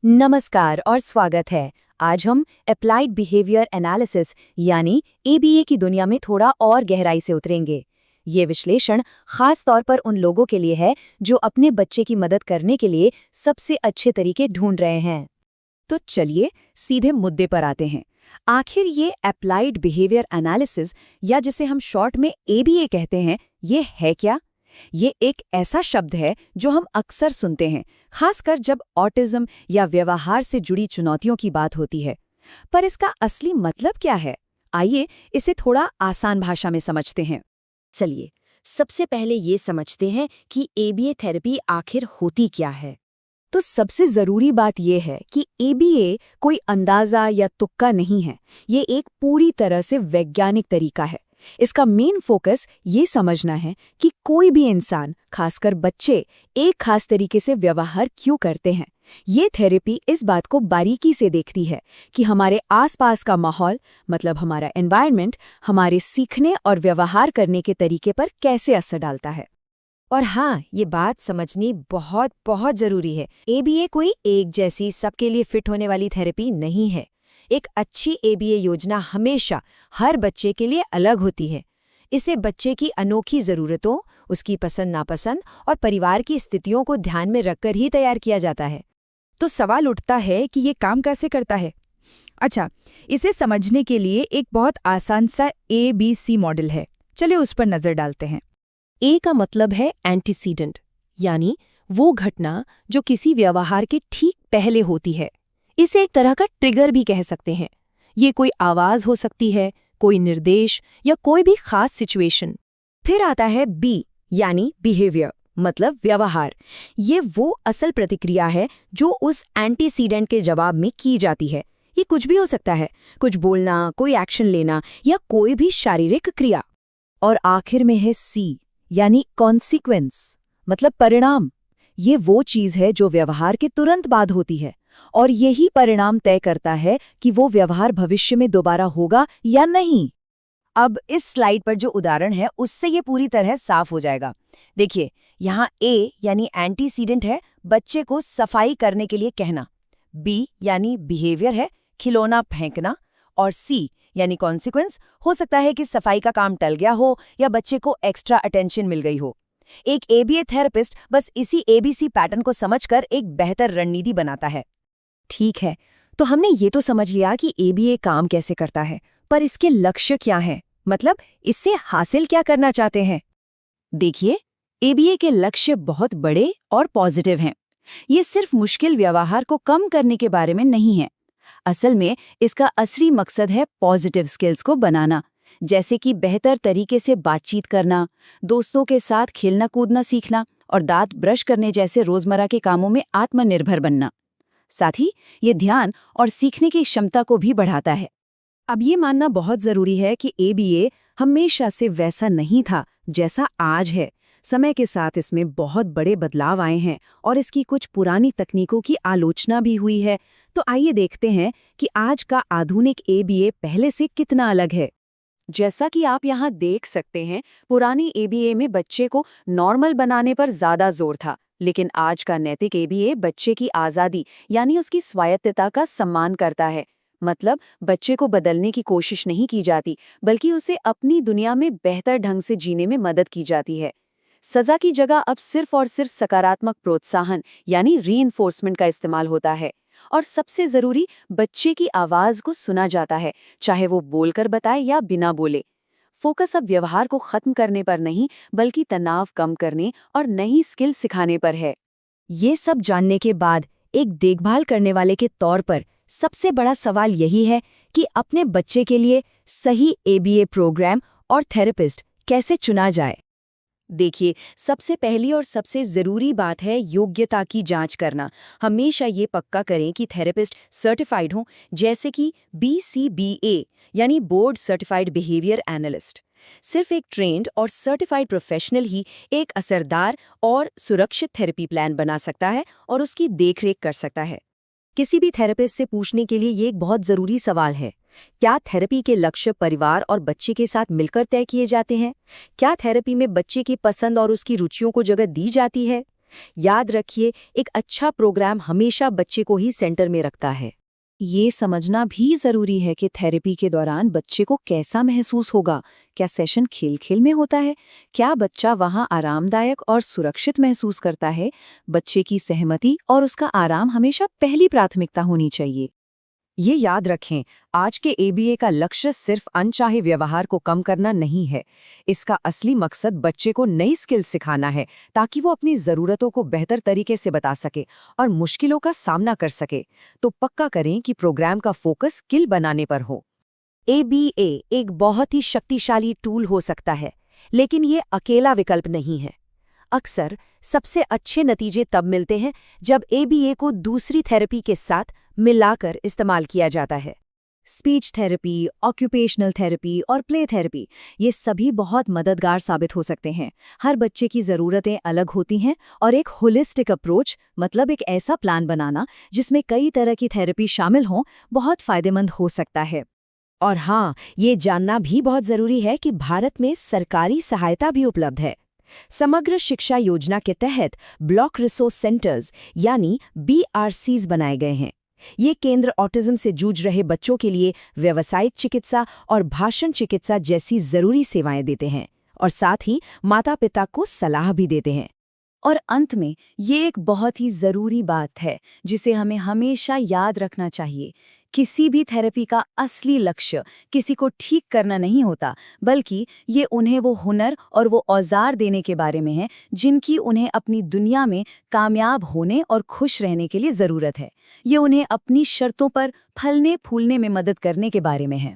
नमस्कार और स्वागत है। आज हम अप्लाइड बिहेवियर एनालिसिस यानी एबीए की दुनिया में थोड़ा और गहराई से उतरेंगे। ये विश्लेषण खास तौर पर उन लोगों के लिए है जो अपने बच्चे की मदद करने के लिए सबसे अच्छे तरीके ढूंढ रहे हैं। तो चलिए सीधे मुद्दे पर आते हैं। आखिर ये अप्लाइड बिहेवियर एनालिसिस या जिसे हम शॉर्ट में एबीए कहते हैं, ये है क्या? ये एक ऐसा शब्द है जो हम अक्सर सुनते हैं, खासकर जब ऑटिज्म या व्यवहार से जुड़ी चुनौतियों की बात होती है। पर इसका असली मतलब क्या है? आइए इसे थोड़ा आसान भाषा में समझते हैं। चलिए सबसे पहले ये समझते हैं कि एबीए थेरेपी आखिर होती क्या है। तो सबसे जरूरी बात यह है कि एबीए कोई अंदाजा या तुक्का नहीं है। ये एक पूरी तरह से वैज्ञानिक तरीका है। इसका मेन फोकस ये समझना है कि कोई भी इंसान, खासकर बच्चे, एक खास तरीके से व्यवहार क्यों करते हैं। ये थेरेपी इस बात को बारीकी से देखती है कि हमारे आसपास का माहौल, मतलब हमारा एनवायरनमेंट, हमारे सीखने और व्यवहार करने के तरीके पर कैसे असर डालता है। और हाँ, ये बात समझनी बहुत बहुत जरूरी है। एबीए कोई एक जैसी सबके लिए फिट होने वाली थेरेपी नहीं है। एक अच्छी एबीए योजना हमेशा हर बच्चे के लिए अलग होती है। इसे बच्चे की अनोखी ज़रूरतों, उसकी पसंद नापसंद और परिवार की स्थितियों को ध्यान में रखकर ही तैयार किया जाता है। तो सवाल उठता है कि ये काम कैसे करता है। अच्छा, इसे समझने के लिए एक बहुत आसान सा ABC मॉडल है। चलिए उस पर नज़र डालते हैं। ए का मतलब है एंटीसीडेंट, यानी वो घटना जो किसी व्यवहार के ठीक पहले होती है। इसे एक तरह का ट्रिगर भी कह सकते हैं। ये कोई आवाज हो सकती है, कोई निर्देश या कोई भी खास सिचुएशन। फिर आता है बी यानी बिहेवियर, मतलब व्यवहार। ये वो असल प्रतिक्रिया है जो उस एंटीसीडेंट के जवाब में की जाती है। ये कुछ भी हो सकता है, कुछ बोलना, कोई एक्शन लेना या कोई भी शारीरिक क्रिया। और आखिर में है सी यानी कॉन्सिक्वेंस, मतलब परिणाम। ये वो चीज है जो व्यवहार के तुरंत बाद होती है और यही परिणाम तय करता है कि वो व्यवहार भविष्य में दोबारा होगा या नहीं। अब इस स्लाइड पर जो उदाहरण है उससे ये पूरी तरह साफ हो जाएगा। देखिए, यहाँ ए यानी एंटीसीडेंट है, बच्चे को सफाई करने के लिए कहना। बी यानी बिहेवियर है, खिलौना फेंकना। और सी यानी कॉन्सिक्वेंस, हो सकता है कि सफाई का काम टल गया हो या बच्चे को एक्स्ट्रा अटेंशन मिल गई हो। एक एबीए थेरेपिस्ट बस इसी एबीसी पैटर्न को समझकर एक बेहतर रणनीति बनाता है। ठीक है, तो हमने ये तो समझ लिया कि एबीए काम कैसे करता है, पर इसके लक्ष्य क्या हैं? मतलब इससे हासिल क्या करना चाहते हैं? देखिए, एबीए के लक्ष्य बहुत बड़े और पॉजिटिव हैं। ये सिर्फ मुश्किल व्यवहार को कम करने के बारे में नहीं है। असल में इसका असली मकसद है पॉजिटिव स्किल्स को बनाना, जैसे कि बेहतर तरीके से बातचीत करना, दोस्तों के साथ खेलना कूदना सीखना और दांत ब्रश करने जैसे रोजमर्रा के कामों में आत्मनिर्भर बनना। साथ ही ये ध्यान और सीखने की क्षमता को भी बढ़ाता है। अब ये मानना बहुत जरूरी है कि एबीए हमेशा से वैसा नहीं था जैसा आज है। समय के साथ इसमें बहुत बड़े बदलाव आए हैं और इसकी कुछ पुरानी तकनीकों की आलोचना भी हुई है। तो आइए देखते हैं कि आज का आधुनिक एबीए पहले से कितना अलग है। जैसा कि आप यहाँ देख सकते हैं, पुरानी एबीए में बच्चे को नॉर्मल बनाने पर ज्यादा जोर था, लेकिन आज का नैतिक एबीए बच्चे की आज़ादी यानी उसकी स्वायत्तता का सम्मान करता है। मतलब बच्चे को बदलने की कोशिश नहीं की जाती, बल्कि उसे अपनी दुनिया में बेहतर ढंग से जीने में मदद की जाती है। सजा की जगह अब सिर्फ और सिर्फ सकारात्मक प्रोत्साहन यानी रीइंफोर्समेंट का इस्तेमाल होता है। और सबसे जरूरी, बच्चे की आवाज को सुना जाता है, चाहे वो बोलकर बताए या बिना बोले। फोकस अब व्यवहार को खत्म करने पर नहीं, बल्कि तनाव कम करने और नई स्किल सिखाने पर है। ये सब जानने के बाद एक देखभाल करने वाले के तौर पर सबसे बड़ा सवाल यही है कि अपने बच्चे के लिए सही एबीए प्रोग्राम और थेरेपिस्ट कैसे चुना जाए। देखिए, सबसे पहली और सबसे ज़रूरी बात है योग्यता की जांच करना। हमेशा ये पक्का करें कि थेरेपिस्ट सर्टिफाइड हों, जैसे कि BCBA यानी बोर्ड सर्टिफाइड बिहेवियर एनालिस्ट। सिर्फ एक ट्रेंड और सर्टिफाइड प्रोफेशनल ही एक असरदार और सुरक्षित थेरेपी प्लान बना सकता है और उसकी देखरेख कर सकता है। किसी भी थेरेपिस्ट से पूछने के लिए ये एक बहुत ज़रूरी सवाल है। क्या थेरेपी के लक्ष्य परिवार और बच्चे के साथ मिलकर तय किए जाते हैं? क्या थेरेपी में बच्चे की पसंद और उसकी रुचियों को जगह दी जाती है? याद रखिए, एक अच्छा प्रोग्राम हमेशा बच्चे को ही सेंटर में रखता है। ये समझना भी जरूरी है कि थेरेपी के दौरान बच्चे को कैसा महसूस होगा। क्या सेशन खेल-खेल में होता है? क्या बच्चा वहां आरामदायक और सुरक्षित महसूस करता है? बच्चे की सहमति और उसका आराम हमेशा पहली प्राथमिकता होनी चाहिए। ये याद रखें, आज के एबीए का लक्ष्य सिर्फ अनचाहे व्यवहार को कम करना नहीं है। इसका असली मकसद बच्चे को नई स्किल सिखाना है, ताकि वो अपनी ज़रूरतों को बेहतर तरीके से बता सके और मुश्किलों का सामना कर सके। तो पक्का करें कि प्रोग्राम का फोकस स्किल बनाने पर हो। एबीए एक बहुत ही शक्तिशाली टूल हो सकता है, लेकिन ये अकेला विकल्प नहीं है। अक्सर सबसे अच्छे नतीजे तब मिलते हैं जब एबीए को दूसरी थेरेपी के साथ मिलाकर इस्तेमाल किया जाता है। स्पीच थेरेपी, ऑक्यूपेशनल थेरेपी और प्ले थेरेपी, ये सभी बहुत मददगार साबित हो सकते हैं। हर बच्चे की ज़रूरतें अलग होती हैं और एक होलिस्टिक अप्रोच, मतलब एक ऐसा प्लान बनाना जिसमें कई तरह की थेरेपी शामिल हों, बहुत फ़ायदेमंद हो सकता है। और हाँ, ये जानना भी बहुत ज़रूरी है कि भारत में सरकारी सहायता भी उपलब्ध है। समग्र शिक्षा योजना के तहत ब्लॉक रिसोर्स सेंटर्स यानी BRCs बनाए गए हैं। ये केंद्र ऑटिज्म से जूझ रहे बच्चों के लिए व्यावसायिक चिकित्सा और भाषण चिकित्सा जैसी जरूरी सेवाएं देते हैं और साथ ही माता-पिता को सलाह भी देते हैं। और अंत में ये एक बहुत ही ज़रूरी बात है जिसे हमें हमेशा याद रखना चाहिए। किसी भी थेरेपी का असली लक्ष्य किसी को ठीक करना नहीं होता, बल्कि ये उन्हें वो हुनर और वो औजार देने के बारे में है जिनकी उन्हें अपनी दुनिया में कामयाब होने और खुश रहने के लिए ज़रूरत है। ये उन्हें अपनी शर्तों पर फलने फूलने में मदद करने के बारे में है।